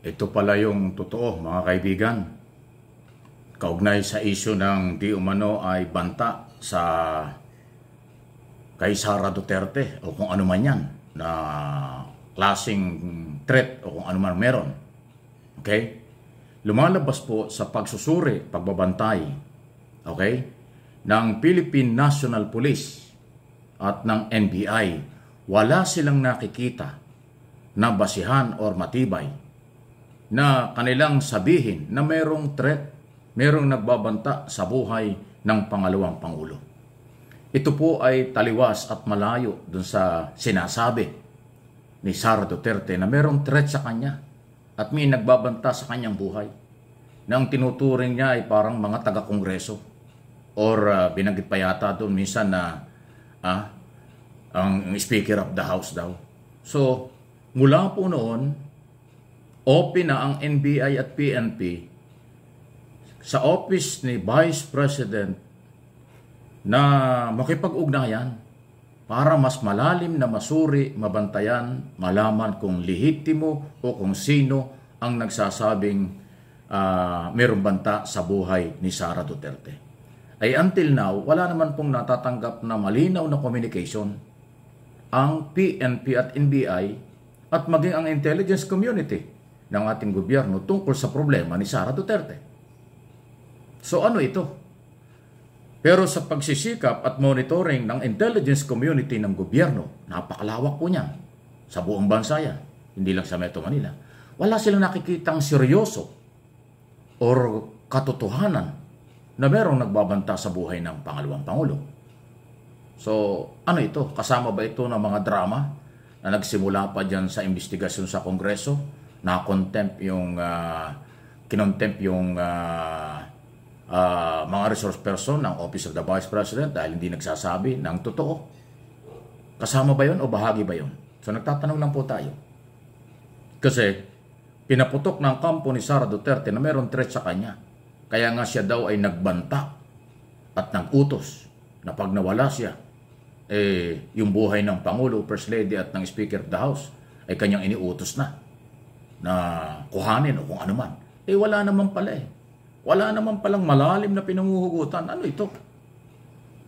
Ito pala yung totoo, mga kaibigan. Kaugnay sa isyu ng di umano ay banta sa kay Sara Duterte o kung ano man yan na klaseng threat o kung ano man meron. Okay? Lumalabas po sa pagsusuri, pagbabantay, okay, ng Philippine National Police at ng NBI. Wala silang nakikita na basihan or matibay na kanilang sabihin na merong threat, merong nagbabanta sa buhay ng pangalawang Pangulo. Ito po ay taliwas at malayo dun sa sinasabi ni Sara Duterte na merong threat sa kanya at may nagbabanta sa kanyang buhay na ang tinuturing niya ay parang mga taga-kongreso or binanggit pa yata doon minsan na ang Speaker of the House daw. So, mula po noon, open na ang NBI at PNP sa office ni Vice President na makipag-ugnayan para mas malalim na masuri, mabantayan, malaman kung lehitimo o kung sino ang nagsasabing mayroong banta sa buhay ni Sara Duterte. Ay until now, wala naman pong natatanggap na malinaw na communication ang PNP at NBI at maging ang intelligence community ng ating gobyerno tungkol sa problema ni Sara Duterte. So ano ito? Pero sa pagsisikap at monitoring ng intelligence community ng gobyerno, napakalawak po niyan sa buong bansa yan, hindi lang sa Metro Manila. Wala silang nakikitang seryoso or katotohanan na merong nagbabanta sa buhay ng pangalawang Pangulo. So ano ito? Kasama ba ito ng mga drama na nagsimula pa dyan sa investigasyon sa Kongreso, na contempt yung kinontempt yung mga resource person ng Office of the Vice President dahil hindi nagsasabi ng totoo? Kasama ba yun o bahagi ba yun? So nagtatanong lang po tayo. Kasi pinaputok ng kampo ni Sara Duterte na meron threat sa kanya. Kaya nga siya daw ay nagbanta at nag-utos na pag nawala siya, yung buhay ng Pangulo, First Lady at ng Speaker of the House ay kanyang iniutos na kuhanin o kung ano man. Wala naman pala Wala naman palang malalim na pinanguhugutan. Ano ito?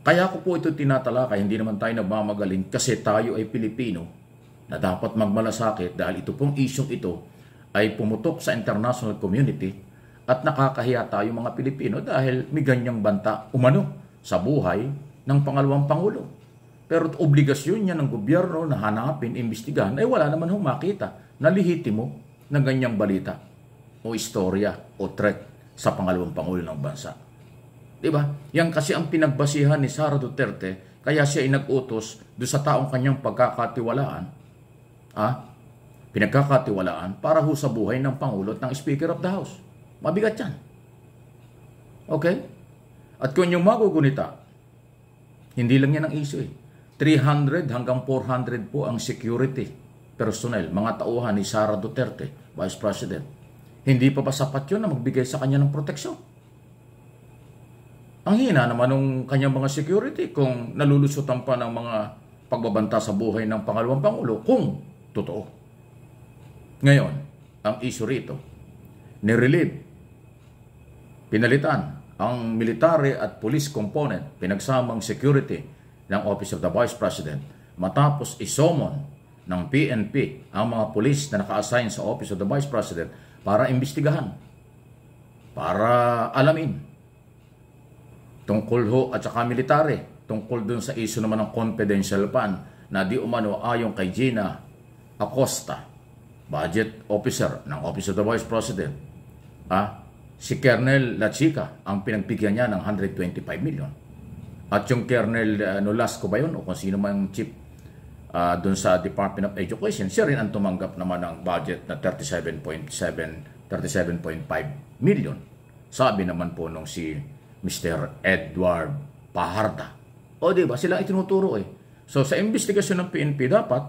Kaya ko po ito tinatalakay, hindi naman tayo nagmamagaling kasi tayo ay Pilipino na dapat magmalasakit dahil ito pong isyong ito ay pumutok sa international community at nakakahiya tayo mga Pilipino dahil may ganyang banta umano sa buhay ng pangalawang Pangulo. Pero obligasyon niya ng gobyerno na hanapin, imbestigahan, ay wala naman hong makita na lehitimo ng ganyang balita o istorya o threat sa pangalawang Pangulo ng bansa. Diba? Yan kasi ang pinagbasihan ni Sara Duterte, kaya siya ay nag-utos doon sa taong kanyang pagkakatiwalaan, pinagkakatiwalaan para ho sa buhay ng Pangulo at ng Speaker of the House. Mabigat yan. Okay? At kung yung magugunita, hindi lang yan ang issue 300 hanggang 400 po ang security personnel, mga tauhan ni Sara Duterte, Vice President. Hindi pa ba sapat yun na magbigay sa kanya ng proteksyon? Ang hina naman ng kanyang mga security kung nalulusutan pa ng mga pagbabanta sa buhay ng pangalawang Pangulo kung totoo. Ngayon, ang issue rito, nirelieve, pinalitan ang military at police component, pinagsamang security ng Office of the Vice President matapos isomon ng PNP ang mga police na naka-assign sa Office of the Vice President para imbestigahan, para alamin tungkol ho at saka military, tungkol dun sa issue naman ng confidential fund na di umano ayon kay Gina Acosta, budget officer ng Office of the Vice President, si Colonel Lachica ang pinagbigyan niya ng 125 million. At yung Colonel Nolasco ba yun o kung sino man chief doon sa Department of Education, siya rin ang tumanggap naman ng budget na 37.5 million. Sabi naman po nung si Mr. Edward Paharda. O diba, sila itinuturo So sa investigasyon ng PNP dapat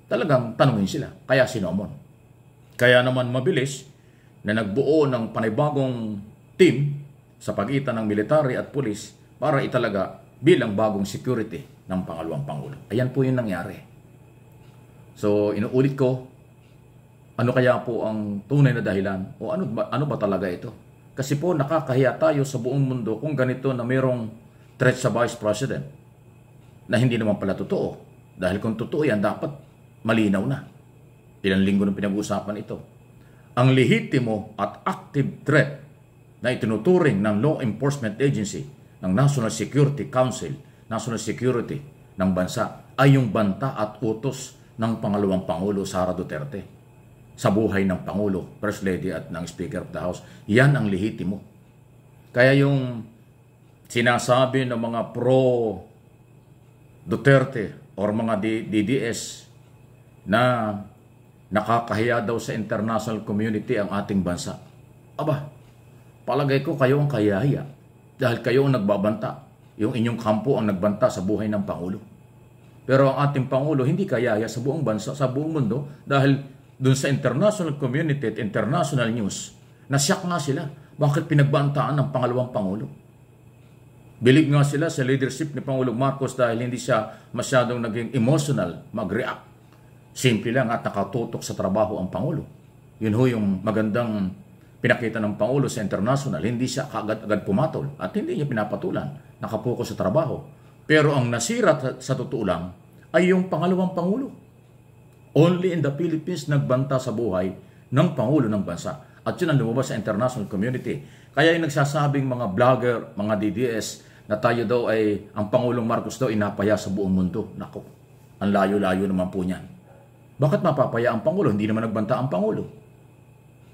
talagang tanungin sila. Kaya sinomon. Kaya naman mabilis na nagbuo ng panibagong team sa pagitan ng military at police para italaga bilang bagong security ng pangalawang Pangulo. Ayan po yung nangyari. So, inuulit ko, Ano kaya po ang tunay na dahilan? O ano ba talaga ito? Kasi po nakakahiya tayo sa buong mundo kung ganito na mayroong threat sa Vice President na hindi naman pala totoo. Dahil kung totoo yan, dapat malinaw na. Ilang linggo nang pinag-uusapan ito. Ang lehitimo at active threat na itinuturing ng Law Enforcement Agency ng National Security Council, National Security ng bansa, ay yung banta at utos ng pangalawang Pangulo, Sara Duterte, sa buhay ng Pangulo, First Lady at ng Speaker of the House. Yan ang lehitimo. Kaya yung sinasabi ng mga pro-Duterte or mga DDS na nakakahiya daw sa international community ang ating bansa. Aba, palagay ko kayo ang kayahiya dahil kayo ang nagbabanta. Yung inyong kampo ang nagbanta sa buhay ng Pangulo. Pero ang ating Pangulo hindi kayahiya sa buong bansa, sa buong mundo dahil doon sa international community at international news, nasyak nga sila. Bakit pinagbantaan ng pangalawang Pangulo? Bilib nga sila sa leadership ni Pangulong Marcos dahil hindi siya masyadong naging emotional mag-react. Simple lang at nakatutok sa trabaho ang Pangulo. Yun ho yung magandang pinakita ng Pangulo sa international. Hindi siya kaagad-agad pumatol at hindi niya pinapatulan. Nakapokus sa trabaho. Pero ang nasira sa totoo lang ay yung pangalawang Pangulo. Only in the Philippines nagbanta sa buhay ng Pangulo ng bansa. At yun ang lumabas sa international community. Kaya yung nagsasabing mga vlogger, mga DDS, na tayo daw ay, ang Pangulong Marcos daw inapaya sa buong mundo. Naku, ang layo-layo naman po niyan. Bakit mapapaya ang Pangulo? Hindi naman nagbanta ang Pangulo.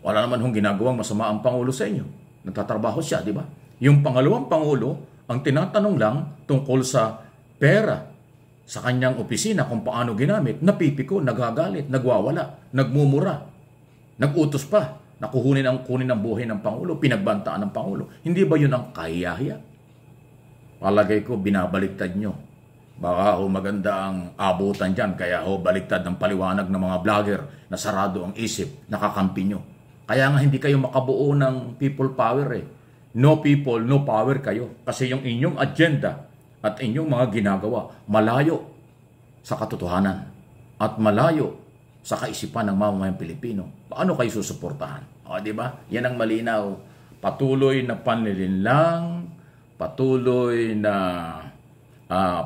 Wala naman hong ginagawang masama ang Pangulo sa inyo. Nagtatrabaho siya, di ba? Yung pangalawang Pangulo, ang tinatanong lang tungkol sa pera sa kanyang opisina kung paano ginamit, napipiko, nagagalit, nagwawala, nagmumura, nagutos pa, kunin ang buhay ng Pangulo, pinagbantaan ng Pangulo. Hindi ba yun ang kahiyahiya? Palagay ko, binabaliktad nyo. Baka maganda ang abutan dyan, kaya baliktad ng paliwanag ng mga vlogger na sarado ang isip, nakakampi nyo. Kaya nga hindi kayo makabuo ng people power eh. No people, no power kayo. Kasi yung inyong agenda at inyong mga ginagawa, malayo sa katotohanan at malayo sa kaisipan ng mamamayang Pilipino. Paano kayo susuportahan? O, di ba? Yan ang malinaw. Patuloy na panlilinlang, patuloy na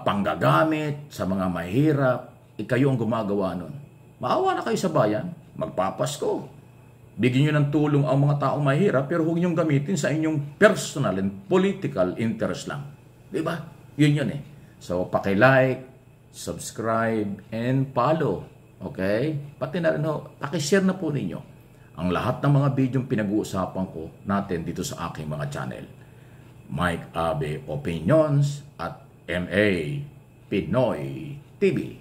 panggagamit sa mga mahirap. Kayo ang gumagawa nun. Maawa na kayo sa bayan, magpapasko. Bigyan nyo ng tulong ang mga taong mahirap, pero huwag nyo gamitin sa inyong personal and political interest lang. Di ba? Yun eh. So, paki-like, subscribe, and follow. Okay? Pati na rin paki-share na po ninyo ang lahat ng mga video pinag-uusapan ko natin dito sa aking mga channel. Mike Abe Opinions at MA Pinoy TV.